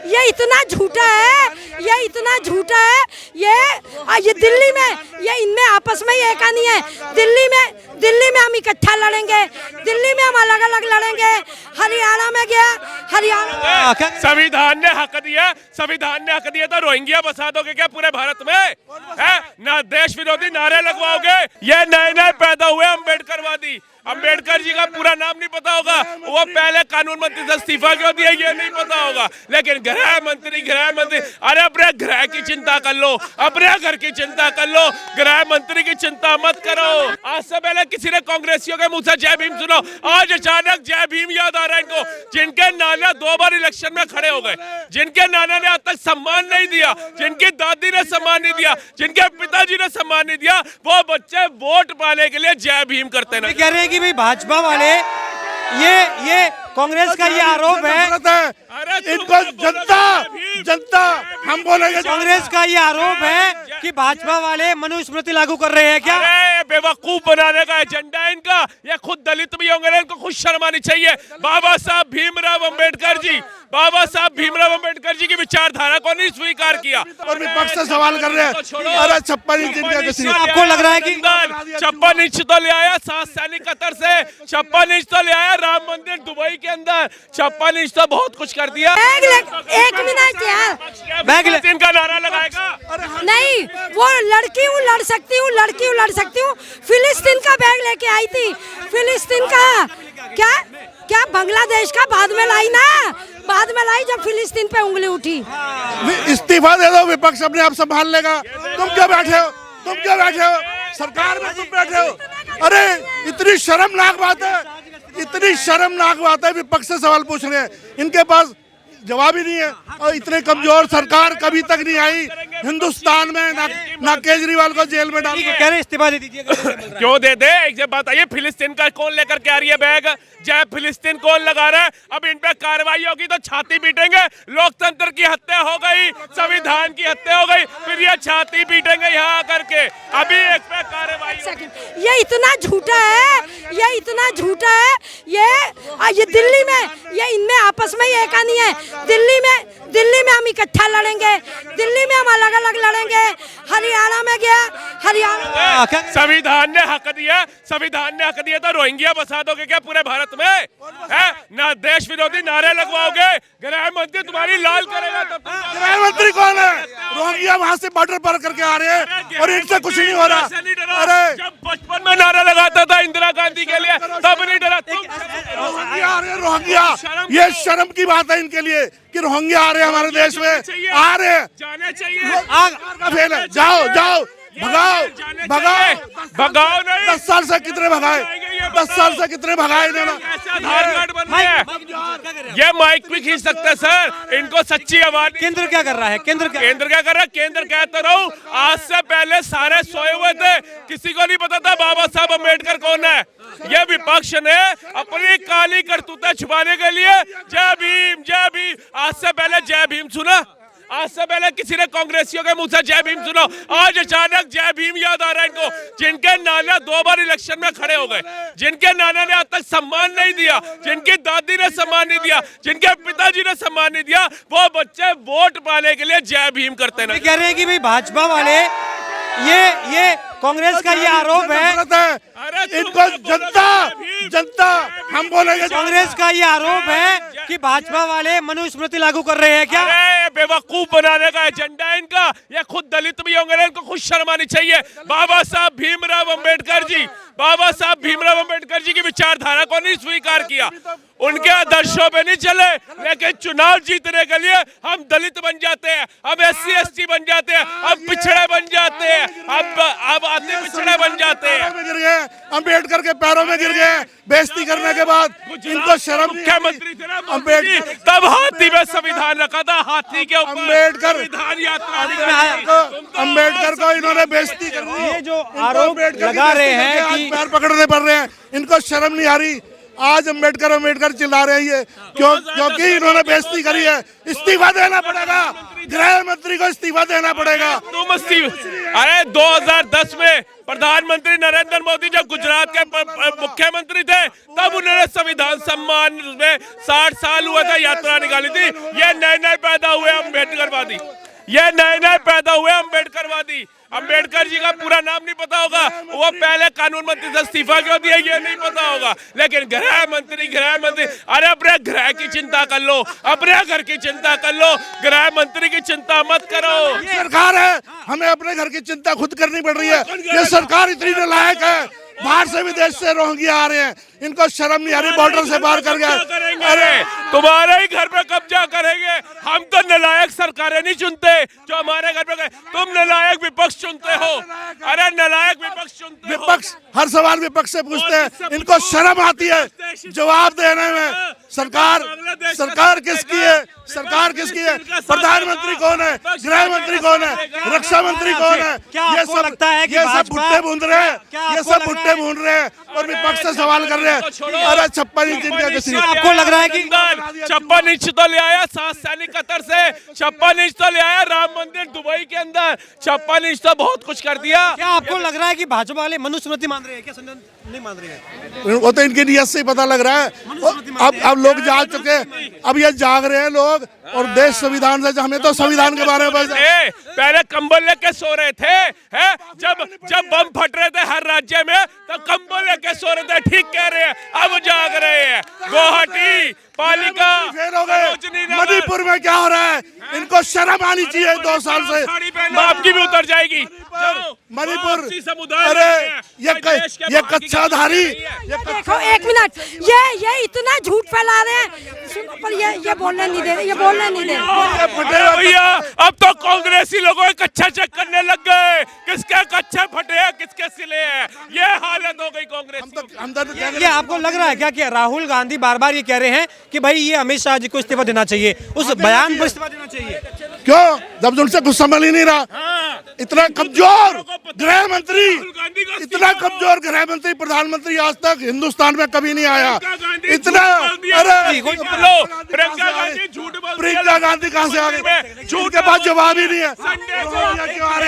ये इतना झूठा है, ये इतना झूठा है। ये दिल्ली में, ये इनमें आपस में ये कहानी है। दिल्ली में हम इकट्ठा लड़ेंगे, दिल्ली में हम अलग अलग लड़ेंगे। हरियाणा में गया, हरियाणा संविधान ने हक दिया, संविधान ने हक दिया तो रोहिंग्या बसा दोगे क्या पूरे भारत में? है ना, देश विरोधी नारे लगवाओगे? ये नए नए पैदा हुए अम्बेडकरवादी, अम्बेडकर जी का पूरा नाम नहीं पता होगा, वो पहले कानून मंत्री से इस्तीफा क्यों दिया ये नहीं पता होगा, लेकिन गृह मंत्री, अरे अपने गृह की चिंता कर लो, अपने घर की चिंता कर लो, गृह मंत्री की चिंता मत करो। आज से पहले किसी ने कांग्रेसियों के मुंह से जय भीम सुनो, आज अचानक जय भीम याद आ रहा है इनको, जिनके नाना 2 बार इलेक्शन में खड़े हो गए, जिनके नाना ने आज तक सम्मान नहीं दिया, जिनकी दादी ने सम्मान नहीं दिया, जिनके पिताजी ने सम्मान नहीं दिया, वो बच्चे वोट पाने के लिए जय भीम करते ना। कह रहे हैं कि भाई भाजपा वाले ये कांग्रेस का ये आरोप है, इनको जनता हम बोलेंगे। कांग्रेस का ये आरोप है कि भाजपा वाले मनुस्मृति लागू कर रहे हैं क्या? अरे बेवकूफ बनाने का एजेंडा है इनका, ये खुद दलित भी होंगे, इनको खुद शर्म आनी चाहिए। बाबा साहब भीमराव अम्बेडकर जी की विचारधारा को नहीं स्वीकार किया और विपक्ष से सवाल कर रहे हैं। अरे 56 इंच इनका, आपको लग रहा है कि 56 इंच तो ले आया 7 सैनिक कतर से, 56 इंच तो ले आया राम मंदिर दुबई के अंदर, 56 इंच तो बहुत कुछ कर दिया। एक मिनट यार, बैग का नारा लगाएगा? नहीं, वो लड़की हूँ लड़ सकती हूँ, लड़की हूँ लड़ सकती हूँ। फिलिस्तीन का बैग लेके आई थी, फिलिस्तीन का क्या बांग्लादेश का बाद में लाई ना, बाद में लाई जब फिलिस्तीन पे उंगली उठी। इस्तीफा दे दो, विपक्ष अपने आप संभाल लेगा। तुम क्या बैठे हो, सरकार में तुम बैठे हो? अरे इतनी शर्मनाक बात है, विपक्ष से सवाल पूछ रहे हैं, इनके पास जवाब ही नहीं है। और इतने कमजोर सरकार कभी तक नहीं आई हिंदुस्तान में, ना केजरीवाल को जेल में डाल। कह रहे इस्तीफा दे दीजिए। क्यों दे दे? एक बात आइए, फिलिस्तीन का कौन लेकर के आ रही है बैग? जय फिलिस्तीन कौन लगा रहा है? अब इन पे कार्रवाई होगी तो छाती पीटेंगे। लोकतंत्र की हत्या हो गई, संविधान की हत्या हो गई, फिर ये छाती पीटेंगे यहाँ आकर के। अभी एक पे कार्रवाई। ये इतना झूठा है, ये इतना झूठा है। ये दिल्ली में, ये इनमें आपस में ये कहानी है। दिल्ली में हम इकट्ठा लड़ेंगे, दिल्ली में हम अलग अलग लड़ेंगे। हरियाणा में गया, हरियाणा संविधान ने हक दिया, संविधान ने हक दिया तो रोहिंग्या बसा दोगे क्या पूरे भारत में? है ना, देश विरोधी नारे लगवाओगे? गृह मंत्री तुम्हारी लाल करेगा तब। गृह मंत्री कौन है? रोहिंग्या वहाँ से बॉर्डर पार करके आ रहे हैं और इनसे कुछ नहीं हो रहा। अरे जब बचपन में नारा लगाता था इंदिरा गांधी के लिए तब नहीं डरा। रोहिंग्या, ये शर्म की बात है इनके लिए कि रोहिंग्या आ रहे हैं हमारे देश में, आ रहे हैं, जाने चाहिए। आग का फेल है। जाओ भगाओ नहीं। 10 साल से कितने भगाए, 10 साल से कितने भगाए इन्होंने। आधार कार्ड बन गया है, ये माइक भी खींच सकते हैं सर, इनको सच्ची आवाज। केंद्र क्या कर रहा है? केंद्र क्या कर रहा है? केंद्र कहता रहूं, आज से पहले सारे सोए हुए थे, किसी को नहीं पता था बाबा साहब अम्बेडकर कौन है। ये विपक्ष ने अपनी काली करतूतें छुपाने के लिए जय भीम, जय भीम। आज से पहले जय भीम सुना? आज से पहले किसी ने कांग्रेसियों के मुंह से जय भीम सुनो, आज अचानक जय भीम याद आ रहा है इनको, जिनके नाना 2 बार इलेक्शन में खड़े हो गए, जिनके नाना ने आज तक सम्मान नहीं दिया, जिनकी दादी ने सम्मान नहीं दिया, जिनके पिताजी ने सम्मान नहीं दिया, वो बच्चे वोट पाने के लिए जय भीम करते ना। कह रहे हैं कि भाई भाजपा वाले ये कांग्रेस का ये आरोप है, इनको जनता हम बोलेंगे। कांग्रेस का ये आरोप है कि भाजपा वाले मनुस्मृति लागू कर रहे हैं क्या? अरे बेवकूफ बनाने का एजेंडा है इनका, ये खुद दलित भी होंगे, इनको खुद शर्म आनी चाहिए। बाबा साहब भीमराव अम्बेडकर जी की विचारधारा को नहीं स्वीकार किया, उनके आदर्शों पे नहीं चले, लेकिन चुनाव जीतने के लिए हम दलित बन जाते हैं, हम SC ST बन जाते हैं, हम पिछड़े बन जाते हैं, अब अति पिछड़े बन जाते हैं। गिर गए, अम्बेडकर के पैरों में गिर गए। बेइज्जती करने के बाद इनको शर्म। मुख्यमंत्री थे ना अम्बेडकर, तब हाथी में संविधान रखा था, हाथी के ऊपर संविधान यात्रा। अम्बेडकर को इन्होंने बेइज्जती कर दी। ये जो आरोप लगा रहे हैं कि पैर पकड़ने पड़ रहे हैं, इनको शर्म नहीं आ रही। आज अम्बेडकर अम्बेडकर चिल्ला रहे हैं ये क्योंकि इन्होंने बेइज्जती करी है। इस्तीफा देना पड़ेगा, गृह मंत्री को इस्तीफा देना पड़ेगा। तुम अरे 2010 में प्रधानमंत्री नरेंद्र मोदी जब गुजरात के मुख्यमंत्री थे तब उन्होंने संविधान सम्मान में 60 साल हुआ था यात्रा निकाली थी। ये नए नए पैदा हुए अम्बेडकरवादी, ये नए नए पैदा हुए अम्बेडकरवादी। अम्बेडकर जी का पूरा नाम नहीं पता होगा, वो पहले कानून मंत्री से इस्तीफा क्यों दिया ये नहीं पता होगा, लेकिन गृह मंत्री अरे अपने गृह की चिंता कर लो, अपने घर की चिंता कर लो, गृह मंत्री की चिंता मत करो। सरकार है, हमें अपने घर की चिंता खुद करनी पड़ रही है। ये सरकार इतनी नालायक है, बाहर से विदेश से रोहिंग्या आ रहे हैं, इनको शर्म नहीं आ रही, बॉर्डर से पार कर गए। अरे तुम्हारे ही घर पे कब्जा करेंगे। हम तो नालायक सरकारें नहीं चुनते जो हमारे घर पे, तुम नालायक विपक्ष चुनते हो। अरे नालायक विपक्ष चुनते हो। विपक्ष हर सवाल विपक्ष से पूछते हैं, इनको शर्म आती है जवाब देने में। सरकार किसकी है? सरकार किसकी है? प्रधानमंत्री कौन है? गृह मंत्री कौन है? रक्षा मंत्री कौन है? ये सब लगता है कि ये सब भुट्टे भून रहे हैं, ये सब भुट्टे भून रहे हैं और विपक्ष से सवाल कर रहे हैं। अरे 56 इंच इनका किसी आपको लग रहा है कि 56 इंच तो ले आया 7 सैनिक कतर से, 56 इंच तो ले आया राम मंदिर दुबई के अंदर, 56 इंच तो बहुत कुछ कर दिया। क्या आपको लग रहा है कि भाजपा वाले मनुस्मृति मान रहे हैं? क्या संविधान नहीं मान रहे हैं? वो तो इनकी नियत से ही पता लग रहा है। अब लोग जाग चुके हैं, अब ये जाग रहे हैं लोग और देश संविधान से, हमें तो संविधान के बारे में पहले कंबल लेके सो रहे थे, है जब बम फट रहे थे हर राज्य में तो कंबल लेके सो रहे थे। ठीक कह रहे हैं, अब जाग रहे हैं। गुवाहाटी पालिका फेल हो गए। मणिपुर में क्या हो रहा है? इनको शर्म आनी चाहिए। 2 साल से आपकी भी उतर जाएगी। मणिपुर, अरे ये कच्चाधारी, देखो 1 मिनट, ये इतना झूठ फैला रहे हैं। सुनो, पर ये बोलने नहीं दे रहे, ये बोलने नहीं दे रहे। भैया अब तो कांग्रेसी लोगों के कच्चा चेक करने लग गए, किसके कच्चे फटे हैं, किसके सिले हैं। ये हालत हो गई कांग्रेस। ये आपको लग रहा है क्या कि राहुल गांधी बार बार ये कह रहे हैं कि भाई ये अमित शाह जी को इस्तीफा देना चाहिए, उस बयान पर इस्तीफा देना चाहिए? क्यों? जब उनसे कुछ समझ ही नहीं रहा। इतना कमजोर गृह मंत्री, इतना कमजोर गृह मंत्री प्रधानमंत्री आज तक हिंदुस्तान में कभी नहीं आया। इतना, अरे प्रियंका गांधी कहाँ से आ गई? झूठ के बाद जवाब ही नहीं है।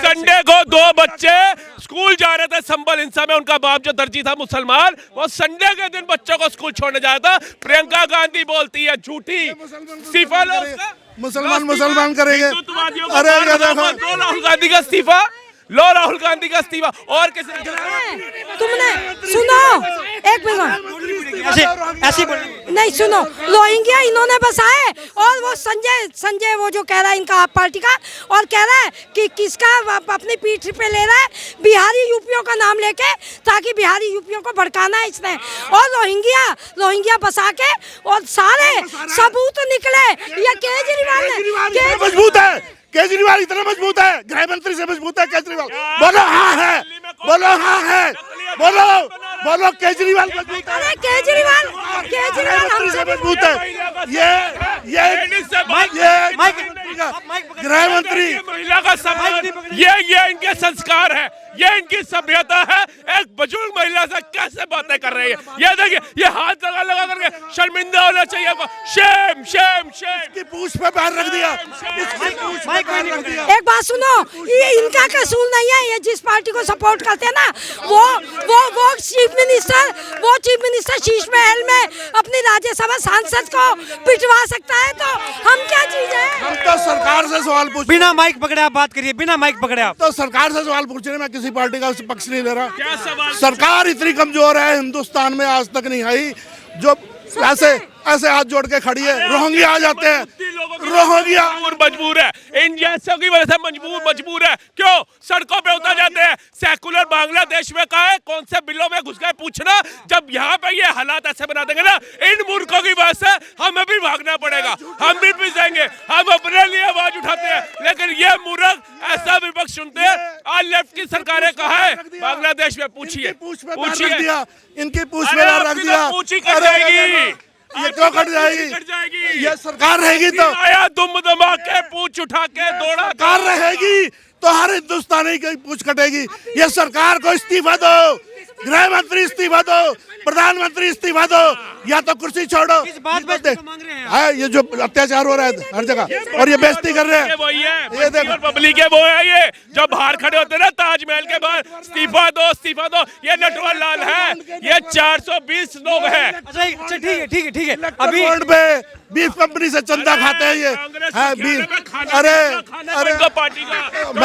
संडे को 2 बच्चे स्कूल जा रहे थे संबल हिंसा में, उनका बाप जो दर्जी था मुसलमान, वो संडे के दिन बच्चों को स्कूल छोड़ने जाया था। प्रियंका गांधी बोलती है झूठी, इस्तीफा लो उसका। मुसलमान करेंगे। अरे ये देखो, लो राहुल गांधी का इस्तीफा, लो राहुल गांधी का इस्तीफा। और किसी तुमने सुनो, एक मिनट, ऐसी नहीं सुनो, रोहिंग्या इन्होंने बसाए और वो संजय वो जो कह रहा है इनका आप पार्टी का, और कह रहा है कि किसका अपनी पीठ पे ले रहा है, बिहारी यूपियों का नाम लेके, ताकि बिहारी यूपियों को भड़काना है इसने। और रोहिंग्या बसा के और सारे सबूत निकले। ये केजरीवाल ने मजबूत है, केजरीवाल इतना मजबूत है, गृह मंत्री से मजबूत है केजरीवाल। बोलो हाँ है, बोलो हाँ है, बोलो केजरीवाल मजबूत है। अरे केजरीवाल हमसे मजबूत है। ये गृह मंत्री महिला का सम्मान, ये इनके संस्कार है, ये इनकी सभ्यता है। एक बुजुर्ग महिला से कैसे बातें कर रही है? ये देखिए, ये हाथ लगा करके शर्मिंदा होना चाहिए आपको। Shem Shem Shem. इसकी पूंछ पे पैर रख दिया, इसकी पूंछ पे पैर रख दिया। एक बात सुनो, ये इनका कसूर नहीं है। ये जिस पार्टी को सपोर्ट करते हैं ना, वो चीफ मिनिस्टर शीश महल में अपनी राज्यसभा सांसद को पिटवा सकता है, तो हम क्या चीज है? हम तो सरकार से सवाल पूछ, बिना माइक पकड़े आप बात करिए, बिना माइक पकड़े आप। तो सरकार से सवाल पूछ रहे, मैं किसी पार्टी का पक्ष नहीं ले रहा। सरकार इतनी कमजोर है, हिंदुस्तान में आज तक नहीं आई जो ऐसे हाथ जोड़ के खड़ी है। रोहिंग्या आ जाते हैं, रोहिंग्या मजबूर है, इन जैसों की वजह से मजबूर है। क्यों सड़कों पे उतर जाते हैं? सेकुलर बांग्लादेश में कहा है, कौन से बिलों में घुस गए पूछना। जब यहाँ पे ये हालात ऐसे बना देंगे ना, इन मूर्खों की वजह से हमें भी भागना पड़ेगा, हम भी पिसेंगे। हम अपने लिए आवाज उठाते हैं, लेकिन ये मूर्ख ऐसा विपक्ष सुनते हैं। आज लेफ्ट की सरकारें कहा है बांग्लादेश में, पूछिए इनकी पूछ में रख दिया। ये क्यों कट जाएगी? ये सरकार रहेगी तो आया दुम दमा के पूछ उठा के दौड़ा। सरकार रहेगी तो हर हिंदुस्तानी की पूछ कटेगी। ये सरकार को इस्तीफा दो, गृह मंत्री इस्तीफा दो, प्रधानमंत्री इस्तीफा दो, या तो कुर्सी छोड़ो। किस बात पे इस्तीफा मांग रहे हैं आप? है ये जो अत्याचार हो रहा है हर जगह, और ये बेइज्जती कर रहे हैं। वही है, ये देखो पब्लिक है, वो है ये जो बाहर खड़े होते हैं ना ताजमहल के बाहर, इस्तीफा दो इस्तीफा दो। ये नटवर लाल है, ये 420 लोग हैं। अच्छा ठीक है ठीक है ठीक है। अभी अभी पे 20 कंपनी से चंदा खाते हैं ये, है 20। अरे पार्टी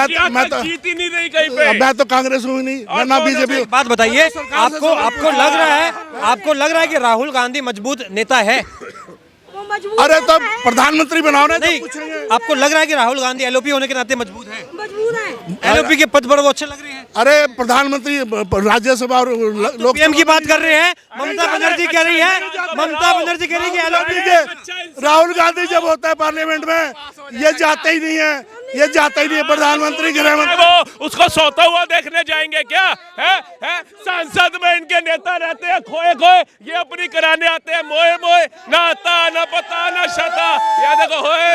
का मैं तो जीत ही नहीं रही कहीं पे। मैं तो कांग्रेस हूँ ही नहीं, मैं ना बीजेपी। बात बताइए, आपको लग रहा है कि राहुल गांधी मजबूत नेता है? वो मजबूत अरे तो है, प्रधानमंत्री बनाओ ना, नहीं, आपको लग रहा है कि राहुल गांधी एलओपी होने के नाते मजबूत है? मजबूत है। एलओपी के पद पर वो अच्छे लग रहे हैं। अरे प्रधानमंत्री राज्यसभा और लोक पीएम की बात कर रहे हैं, ममता बनर्जी कह रही है कि एलओपी के राहुल गांधी जब होता है पार्लियामेंट में, ये जाते ही नहीं है, ये जाता ही नहीं है। प्रधानमंत्री गृह मंत्री वो उसको सोता हुआ देखने जाएंगे क्या? है संसद में इनके नेता रहते हैं खोए खोए, ये अपनी कराने आते हैं मोए मोए, ना आता ना पता ना शता। ये देखो होए